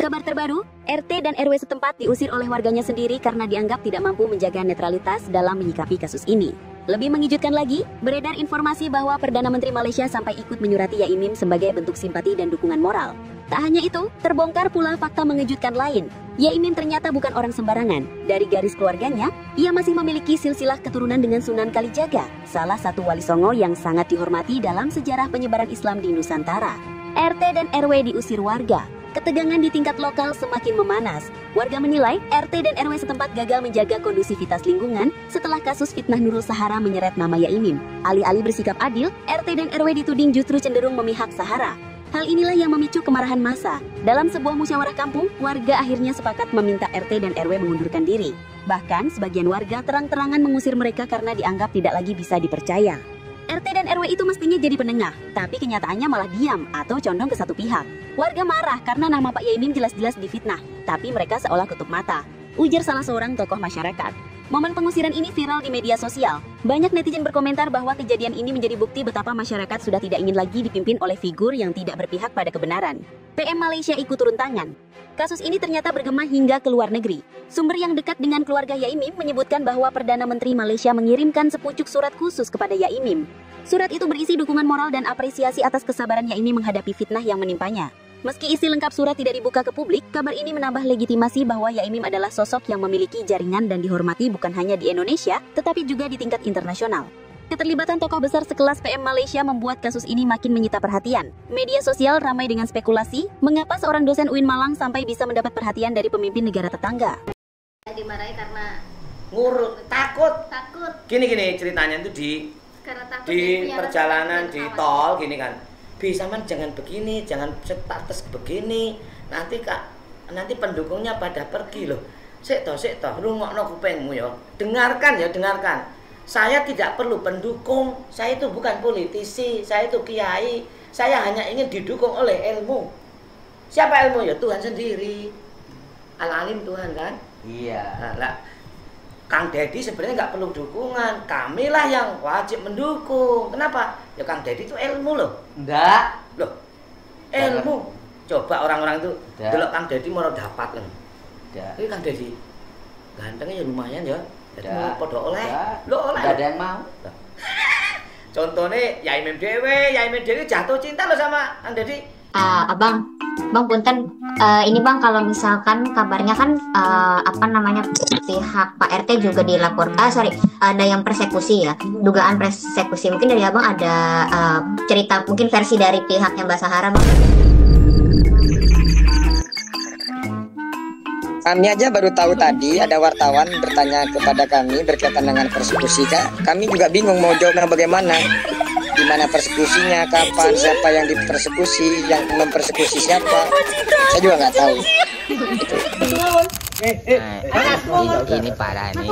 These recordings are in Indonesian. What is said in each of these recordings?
Kabar terbaru, RT dan RW setempat diusir oleh warganya sendiri karena dianggap tidak mampu menjaga netralitas dalam menyikapi kasus ini. Lebih mengejutkan lagi, beredar informasi bahwa Perdana Menteri Malaysia sampai ikut menyurati Yaimim sebagai bentuk simpati dan dukungan moral. Tak hanya itu, terbongkar pula fakta mengejutkan lain. Yaimim ternyata bukan orang sembarangan. Dari garis keluarganya, ia masih memiliki silsilah keturunan dengan Sunan Kalijaga, salah satu wali songo yang sangat dihormati dalam sejarah penyebaran Islam di Nusantara. RT dan RW diusir warga. Ketegangan di tingkat lokal semakin memanas. Warga menilai RT dan RW setempat gagal menjaga kondusivitas lingkungan setelah kasus fitnah Nurul Sahara menyeret nama Yaimim. Alih-alih bersikap adil, RT dan RW dituding justru cenderung memihak Sahara. Hal inilah yang memicu kemarahan massa. Dalam sebuah musyawarah kampung, warga akhirnya sepakat meminta RT dan RW mengundurkan diri. Bahkan, sebagian warga terang-terangan mengusir mereka karena dianggap tidak lagi bisa dipercaya. RT dan RW itu mestinya jadi penengah, tapi kenyataannya malah diam atau condong ke satu pihak. Warga marah karena nama Pak Yaimim jelas-jelas difitnah, tapi mereka seolah tutup mata, ujar salah seorang tokoh masyarakat. Momen pengusiran ini viral di media sosial. Banyak netizen berkomentar bahwa kejadian ini menjadi bukti betapa masyarakat sudah tidak ingin lagi dipimpin oleh figur yang tidak berpihak pada kebenaran. PM Malaysia ikut turun tangan. Kasus ini ternyata bergema hingga ke luar negeri. Sumber yang dekat dengan keluarga Yaimim menyebutkan bahwa Perdana Menteri Malaysia mengirimkan sepucuk surat khusus kepada Yaimim. Surat itu berisi dukungan moral dan apresiasi atas kesabaran Yaimim menghadapi fitnah yang menimpanya. Meski isi lengkap surat tidak dibuka ke publik, kabar ini menambah legitimasi bahwa Yaimim adalah sosok yang memiliki jaringan dan dihormati bukan hanya di Indonesia, tetapi juga di tingkat internasional. Keterlibatan tokoh besar sekelas PM Malaysia membuat kasus ini makin menyita perhatian. Media sosial ramai dengan spekulasi, mengapa seorang dosen UIN Malang sampai bisa mendapat perhatian dari pemimpin negara tetangga. Dimarahi karena ngurut, takut. Gini ceritanya itu di perjalanan di tol gini kan. Bisa man jangan begini, jangan status begini. Nanti pendukungnya pada pergi loh. Sik toh, rungokno kupengmu ya. Dengarkan. Saya tidak perlu pendukung. Saya itu bukan politisi, saya itu kiai. Saya hanya ingin didukung oleh ilmu. Siapa ilmu ya? Tuhan sendiri. Al-Alim Tuhan kan? Iya. Nah, Kang Deddy sebenarnya nggak perlu dukungan. Kamilah yang wajib mendukung. Kenapa? Ya Kang Deddy itu ilmu loh. Enggak. Loh, ilmu. Coba orang-orang itu dulu Kang Deddy mau dapat loh. Tapi Kang Deddy gantengnya ya lumayan ya. Jadi mau podo oleh. Lo oleh. Enggak ada yang mau. Contohnya Yaimim Dewi jatuh cinta loh sama Kang Deddy. Bang punten, ini bang kalau misalkan kabarnya kan pihak Pak RT juga ada yang persekusi ya, dugaan persekusi. Mungkin dari abang ada cerita, mungkin versi dari pihaknya Mbak Sahara bang. Kami aja baru tahu tadi ada wartawan bertanya kepada kami berkaitan dengan persekusi. Kami juga bingung mau jawabnya bagaimana. Di mana persekusinya, kapan, siapa yang dipersekusi, yang mempersekusi siapa. Saya juga nggak tahu. Ini parah nih.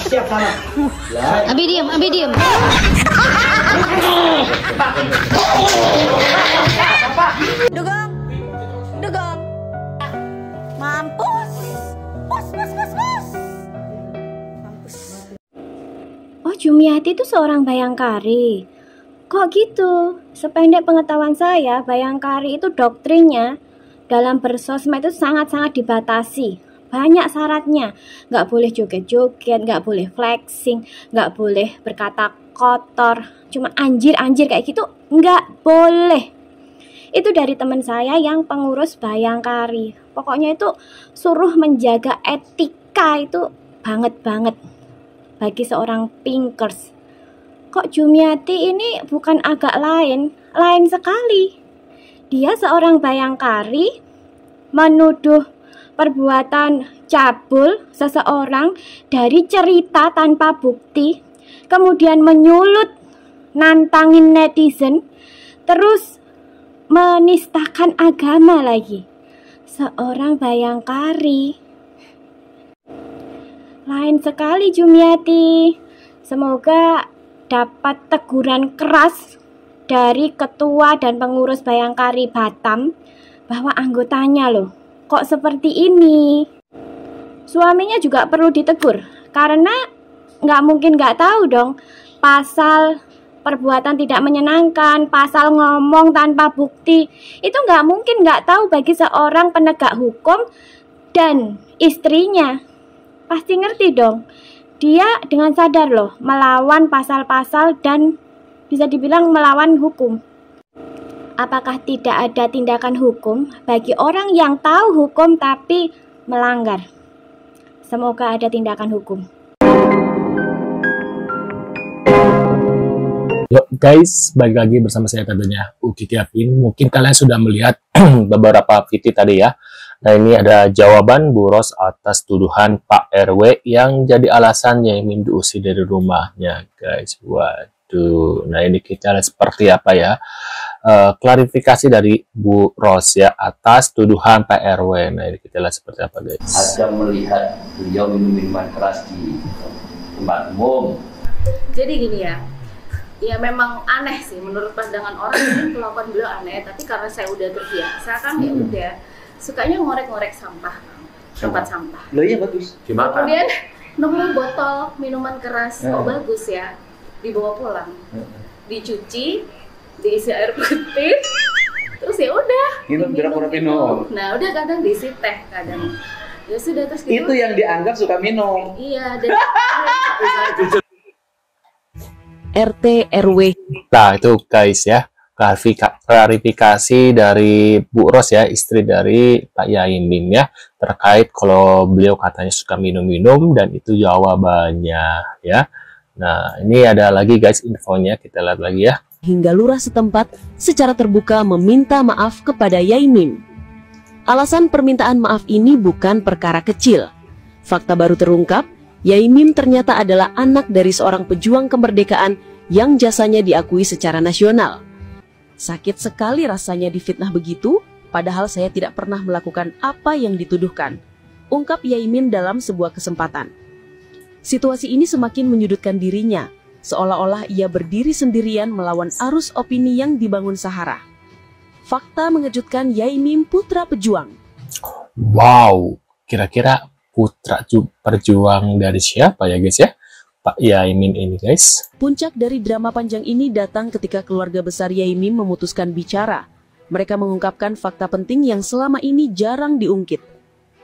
Siap salah. Abi diem. Dugong. Mampus. Mampus. Oh, Jumiati itu seorang bayangkari. Kok gitu? Sependek pengetahuan saya, bayangkari itu doktrinnya dalam bersosmed itu sangat-sangat dibatasi. Banyak syaratnya. Nggak boleh joget-joget, nggak boleh flexing, nggak boleh berkata kotor. Cuma anjir kayak gitu nggak boleh. Itu dari teman saya yang pengurus bayangkari. Pokoknya itu suruh menjaga etika itu banget bagi seorang pinkers. Kok Jumiati ini bukan agak lain sekali. Dia seorang bayangkari menuduh perbuatan cabul seseorang dari cerita tanpa bukti, kemudian menyulut, nantangin netizen, terus menistakan agama lagi. Seorang bayangkari. Lain sekali Jumiati. Semoga dapat teguran keras dari ketua dan pengurus bayangkari Batam bahwa anggotanya loh kok seperti ini. suaminya juga perlu ditegur. Karena nggak mungkin nggak tahu dong pasal perbuatan tidak menyenangkan, pasal ngomong tanpa bukti. Itu nggak mungkin nggak tahu bagi seorang penegak hukum dan istrinya. Pasti ngerti dong. Dia dengan sadar loh melawan pasal-pasal dan bisa dibilang melawan hukum. Apakah tidak ada tindakan hukum bagi orang yang tahu hukum tapi melanggar? Semoga ada tindakan hukum. Yuk guys, balik lagi bersama saya tentunya Uki Tiapin. Mungkin kalian sudah melihat beberapa video tadi ya. Nah ini ada jawaban Bu Ros atas tuduhan Pak RW yang jadi alasannya ingin diusir dari rumahnya guys. Waduh, nah ini kita lihat seperti apa ya. Klarifikasi dari Bu Ros ya atas tuduhan Pak RW. Nah ini kita lihat seperti apa guys. Ada melihat beliau minum minuman keras di tempat umum. Jadi gini ya memang aneh sih menurut pandangan orang ini kelakuan beliau aneh, tapi karena saya udah terbiasa kan ya udah sukanya ngorek-ngorek sampah, tempat sampah. Loh iya bagus. Gimana? Kemudian nemu botol minuman keras, kok bagus ya, dibawa pulang, dicuci, diisi air putih, terus ya udah. Minum pura-pura minum. Nah udah kadang diisi teh kadang. Ya sudah terus gitu. Itu yang dianggap suka minum. Iya dan RT RW. Nah itu guys ya, klarifikasi dari Bu Ros ya, istri dari Pak Yaimin ya, terkait kalau beliau katanya suka minum-minum dan itu jawabannya ya. Nah ini ada lagi guys infonya, kita lihat lagi ya. Hingga lurah setempat secara terbuka meminta maaf kepada Yaimin. Alasan permintaan maaf ini bukan perkara kecil. Fakta baru terungkap, Yaimin ternyata adalah anak dari seorang pejuang kemerdekaan yang jasanya diakui secara nasional. Sakit sekali rasanya difitnah begitu, padahal saya tidak pernah melakukan apa yang dituduhkan, ungkap Yaimin dalam sebuah kesempatan. Situasi ini semakin menyudutkan dirinya, seolah-olah ia berdiri sendirian melawan arus opini yang dibangun Sahara. Fakta mengejutkan Yaimin putra pejuang. Wow, kira-kira putra perjuang dari siapa ya guys ya? Pak Yaimin ini guys. Puncak dari drama panjang ini datang ketika keluarga besar Yaimin memutuskan bicara. Mereka mengungkapkan fakta penting yang selama ini jarang diungkit.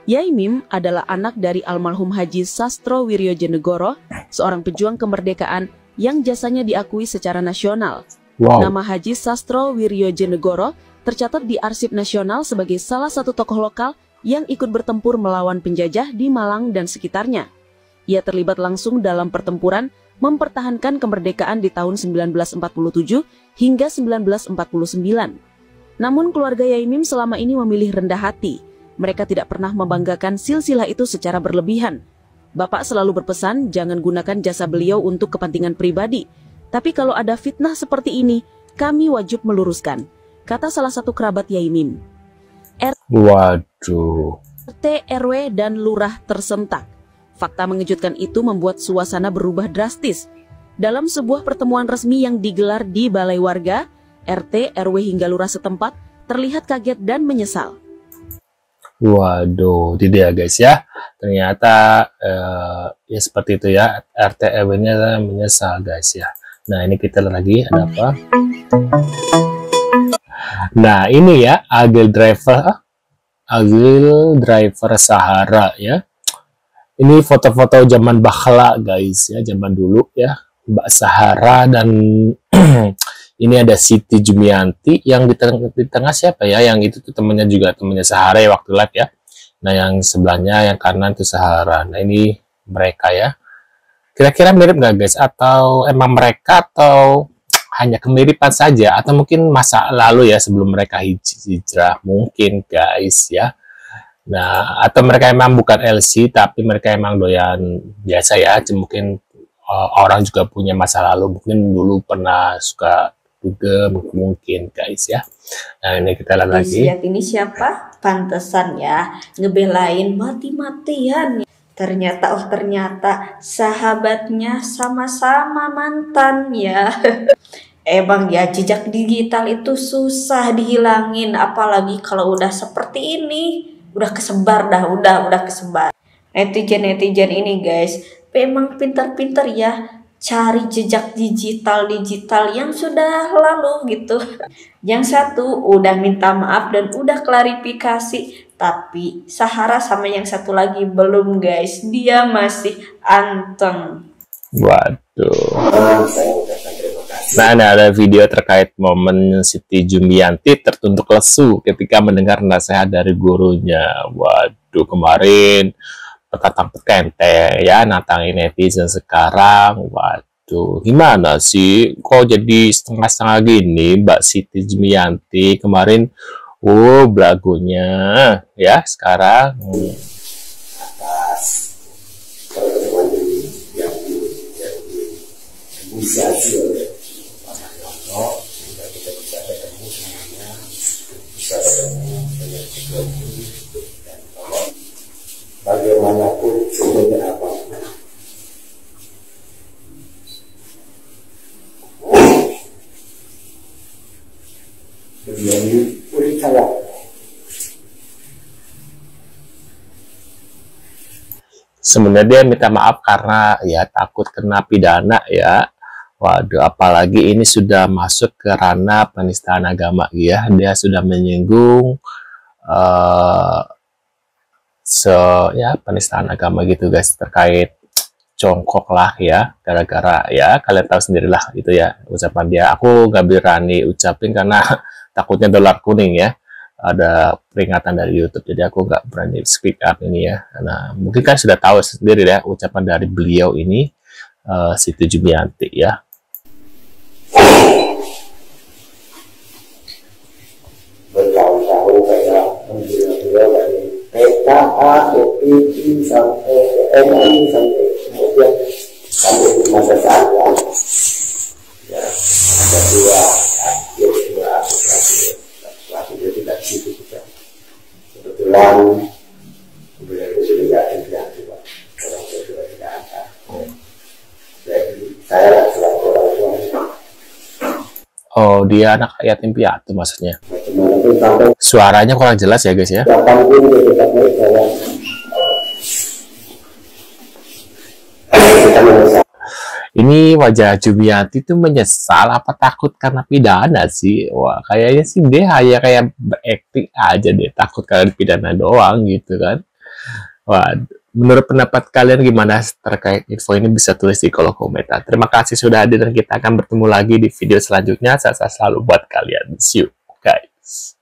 Yaimin adalah anak dari almarhum Haji Sastro Wiryojenegoro, seorang pejuang kemerdekaan yang jasanya diakui secara nasional. Wow. Nama Haji Sastro Wiryojenegoro tercatat di Arsip Nasional sebagai salah satu tokoh lokal yang ikut bertempur melawan penjajah di Malang dan sekitarnya. Ia terlibat langsung dalam pertempuran mempertahankan kemerdekaan di tahun 1947 hingga 1949. Namun keluarga Yaimin selama ini memilih rendah hati. Mereka tidak pernah membanggakan silsilah itu secara berlebihan. Bapak selalu berpesan jangan gunakan jasa beliau untuk kepentingan pribadi. Tapi kalau ada fitnah seperti ini, kami wajib meluruskan, kata salah satu kerabat Yaimin. Waduh. RT, RW, dan lurah tersentak. Fakta mengejutkan itu membuat suasana berubah drastis. Dalam sebuah pertemuan resmi yang digelar di Balai Warga, RT, RW hingga lurah setempat terlihat kaget dan menyesal. Waduh, tidak ya guys ya. Ternyata ya seperti itu ya, RT RW-nya menyesal guys ya. Nah ini kita lihat lagi ada apa. Nah ini ya Agil driver Sahara ya. Ini foto-foto zaman bakhla guys ya, zaman dulu ya, Mbak Sahara dan ini ada Siti Jumianti yang di tengah siapa ya? Yang itu tuh temennya juga temennya Sahara ya waktu live ya. Nah yang sebelahnya yang kanan itu Sahara. Nah ini mereka ya. Kira-kira mirip nggak guys? Atau emang mereka atau hanya kemiripan saja? Atau mungkin masa lalu ya sebelum mereka hijrah mungkin guys ya. Nah atau mereka emang bukan LC tapi mereka emang doyan biasa ya. Mungkin orang juga punya masa lalu. Mungkin dulu pernah suka juga mungkin guys ya. Nah ini kita lihat lagi. Lihat ini siapa? Pantesan ya ngebelain mati-matian. Ternyata sahabatnya sama-sama mantan ya. Emang ya jejak digital itu susah dihilangin, apalagi kalau udah seperti ini, udah kesebar dah, udah kesebar. netizen ini guys memang pintar-pintar ya cari jejak digital yang sudah lalu gitu. Yang satu udah minta maaf dan udah klarifikasi, tapi Sahara sama yang satu lagi belum guys, dia masih anteng. Waduh. Nah, ada video terkait momen Siti Jumianti tertunduk lesu ketika mendengar nasihat dari gurunya. Waduh, kemarin petantang-petente ya nantangin netizen sekarang. Waduh, gimana sih kok jadi setengah-setengah gini Mbak Siti Jumianti? Kemarin belagunya ya sekarang inisiasi oleh Pak Haryono sehingga kita bisa ketemu semuanya, bisa ketemu dengan ekonomi, dan kalau bagaimanapun sumbernya apapun beliau ini percaya. Sebenarnya dia minta maaf karena ya takut kena pidana ya. Waduh, apalagi ini sudah masuk ke ranah penistaan agama ya. Dia sudah menyinggung penistaan agama gitu guys, terkait congkok lah ya, gara-gara ya kalian tahu sendirilah itu ya ucapan dia. Aku nggak berani ucapin karena takutnya dolar kuning ya. Ada peringatan dari YouTube, jadi aku nggak berani speak up ini ya. Nah, mungkin kan sudah tahu sendiri ya ucapan dari beliau ini, Siti Jumianti ya. Bertahun-tahun saya beliau dari TKA, FPI sampai MI sampai kemudian sampai di masa saya ya ada dua dia tidak situ kita kebetulan beliau itu sudah tidak ada orang tua sudah tidak ada, jadi saya selaku orang tua. Oh, dia anak yatim piatu maksudnya. Suaranya kurang jelas ya guys ya. Ini wajah Jumianti tuh menyesal apa takut karena pidana sih? Wah, kayaknya sih dia hanya kayak berakting aja deh, takut karena pidana doang gitu kan. Wah, menurut pendapat kalian gimana terkait info ini? Bisa tulis di kolom komentar. Terima kasih sudah hadir dan kita akan bertemu lagi di video selanjutnya. Saya selalu buat kalian. See you guys.